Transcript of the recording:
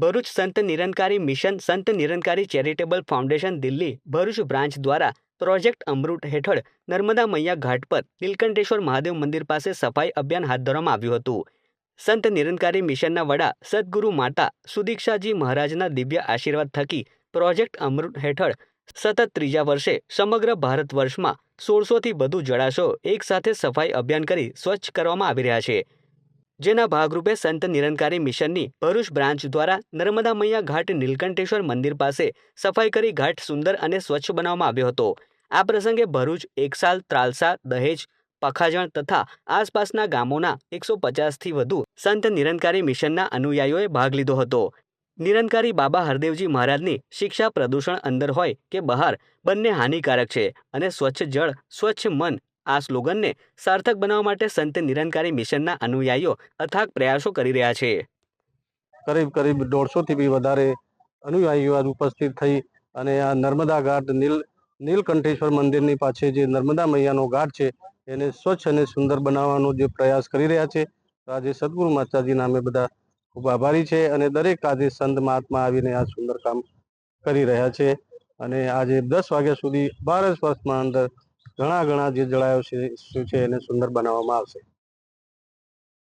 ભરૂચ સંત નિરંકારી મિશન સંત Nirankari charitable foundation Delhi Bharuch branch દ્વારા પ્રોજેક્ટ અમૃત હેઠળ નર્મદા મૈયા ઘાટ પર નીલકંઠેશ્વર મહાદેવ મંદિર પાસે સફાઈ અભિયાન હાથ ધરવામાં આવ્યું હતું। સંત નિરંકારી મિશનના વડા સદગુરુ માતા સુદીક્ષાજી મહારાજના દિવ્ય આશીર્વાદ થકી પ્રોજેક્ટ અમૃત હેઠળ સતત ત્રીજા વર્ષે સમગ્ર ભારત વર્ષમાં 1600થી વધુ જળાશયો એક સાથે સફાઈ અભિયાન કરી સ્વચ્છ કરવામાં આવી રહ્યા છે। જેના ભાગરૂપે સંત નિરંકારી મિશનની ભરૂચ બ્રાન્ચ દ્વારા નર્મદા મૈયા ઘાટ નીલકંઠેશ્વર મંદિર પાસે સફાઈ કરી ઘાટ સુંદર અને સ્વચ્છ બનાવવામાં આવ્યો હતો। આ પ્રસંગે ભરૂચ, એકસાલ, ત્રાલસા, દહેજ, પખાજણ તથા આસપાસના ગામોના 150થી વધુ સંત નિરંકારી મિશનના અનુયાયીઓએ ભાગ લીધો હતો। નિરંકારી બાબા હરદેવજી મહારાજની શિક્ષા પ્રદૂષણ અંદર હોય કે બહાર બંને હાનિકારક છે અને સ્વચ્છ જળ સ્વચ્છ મન આ સ્લોગનને સાર્થક બનાવવા માટે સંત નિરંકારી મિશનના અનુયાયીઓ અથાગ પ્રયાસો કરી રહ્યા છે। करीब 150 થી બી વધારે અનુયાયીઓ આજ ઉપસ્થિત થઈ અને આ નર્મદા ઘાટ નીલકંઠેશ્વર મંદિરની પાછે જે નર્મદા મૈયાનો ઘાટ છે એને સ્વચ્છ અને સુંદર બનાવવાનો જે પ્રયાસ કરી રહ્યા છે। આજે સદગુરુ માતાજીના અમે બધા ખૂબ આભારી છે અને દરેક આજે સંત મહાત્મા આવીને આ સુંદર કામ કરી રહ્યા છે અને આજે 10 વાગ્યા સુધી 12 વર્ષમાં અંદર ઘણા જે જળાશયો છે એને સુંદર બનાવવામાં આવશે।